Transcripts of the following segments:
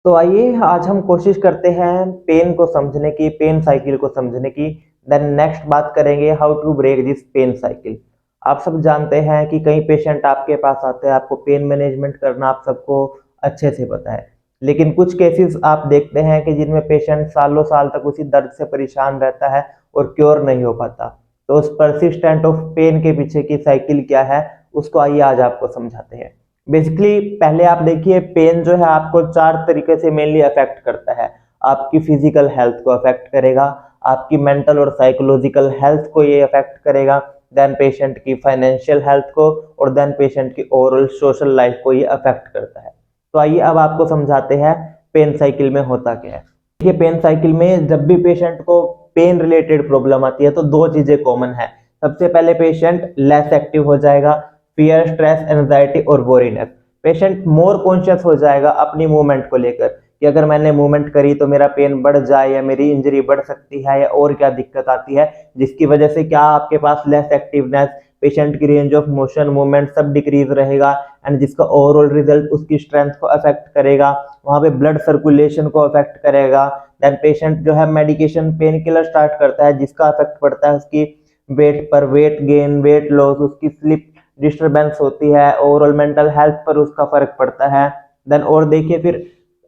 तो आइए आज हम कोशिश करते हैं पेन को समझने की, पेन साइकिल को समझने की। देन नेक्स्ट बात करेंगे how to break this pain cycle. आप सब जानते हैं कि कई पेशेंट आपके पास आते हैं, आपको पेन मैनेजमेंट करना आप सबको अच्छे से पता है। लेकिन कुछ केसेस आप देखते हैं कि जिनमें पेशेंट सालों साल तक उसी दर्द से परेशान रहता है और क्योर नहीं हो पाता। तो उस परसिस्टेंट ऑफ पेन के पीछे की साइकिल क्या है, उसको आइए आज आपको समझाते हैं। बेसिकली पहले आप देखिए, पेन जो है आपको चार तरीके से मेनली अफेक्ट करता है। आपकी फिजिकल हेल्थ को अफेक्ट करेगा, आपकी मेंटल और साइकोलॉजिकल हेल्थ को ये अफेक्ट करेगा, देन पेशेंट की फाइनेंशियल हेल्थ को, और देन पेशेंट की ओवरऑल सोशल लाइफ को ये अफेक्ट करता है। तो आइए अब आपको समझाते हैं पेन साइकिल में होता क्या है। देखिए, पेन साइकिल में जब भी पेशेंट को पेन रिलेटेड प्रॉब्लम आती है तो दो चीजें कॉमन है। सबसे पहले पेशेंट लेस एक्टिव हो जाएगा, फियर, स्ट्रेस, एंजाइटी और बोरीनेस। पेशेंट मोर कॉन्शियस हो जाएगा अपनी मूवमेंट को लेकर कि अगर मैंने मूवमेंट करी तो मेरा पेन बढ़ जाए या मेरी इंजरी बढ़ सकती है या और क्या दिक्कत आती है, जिसकी वजह से क्या आपके पास लेस एक्टिवनेस, पेशेंट की रेंज ऑफ मोशन, मूवमेंट सब डिक्रीज रहेगा, एंड जिसका ओवरऑल रिजल्ट उसकी स्ट्रेंथ को अफेक्ट करेगा, वहां पे ब्लड सर्कुलेशन को अफेक्ट करेगा। देन पेशेंट जो है मेडिकेशन पेन किलर स्टार्ट करता है, जिसका अफेक्ट पड़ता है उसकी वेट पर, वेट गेन, वेट लॉस, उसकी स्लिप डिस्टरबेंस होती है, ओवरऑल मेंटल हेल्थ पर उसका फर्क पड़ता है। देन और देखिए फिर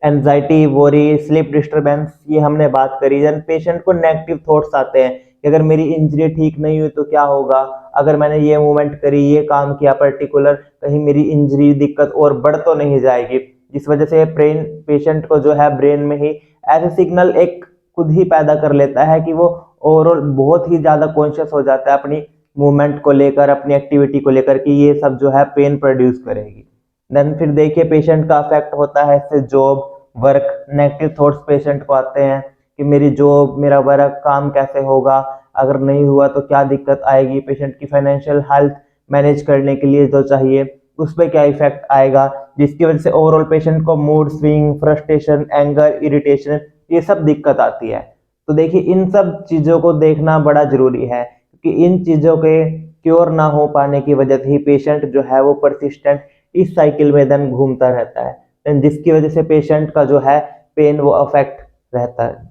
एंजाइटी, वोरी, स्लीप डिस्टरबेंस, ये हमने बात करी। देन पेशेंट को नेगेटिव थॉट्स आते हैं कि अगर मेरी इंजरी ठीक नहीं हुई तो क्या होगा, अगर मैंने ये मूवमेंट करी, ये काम किया पर्टिकुलर, कहीं मेरी इंजरी दिक्कत और बढ़ तो नहीं जाएगी, जिस वजह से ब्रेन पेशेंट को जो है ब्रेन में ही ऐसे सिग्नल एक खुद ही पैदा कर लेता है कि वो ओवरऑल बहुत ही ज्यादा कॉन्शियस हो जाता है अपनी मूवमेंट को लेकर, अपनी एक्टिविटी को लेकर, कि ये सब जो है पेन प्रोड्यूस करेगी। देन फिर देखिए पेशेंट का अफेक्ट होता है इससे job, work. Negative thoughts patient को आते हैं कि मेरी जॉब, मेरा वर्क, काम कैसे होगा, अगर नहीं हुआ तो क्या दिक्कत आएगी, पेशेंट की फाइनेंशियल हेल्थ मैनेज करने के लिए जो चाहिए उस पर क्या इफेक्ट आएगा, जिसकी वजह से ओवरऑल पेशेंट को mood swing, frustration, anger, irritation, ये सब दिक्कत आती है। तो देखिए इन सब चीजों को देखना बड़ा जरूरी है, कि इन चीजों के क्योर ना हो पाने की वजह से ही पेशेंट जो है वो परसिस्टेंट इस साइकिल में देन घूमता रहता है, जिसकी वजह से पेशेंट का जो है पेन वो अफेक्ट रहता है।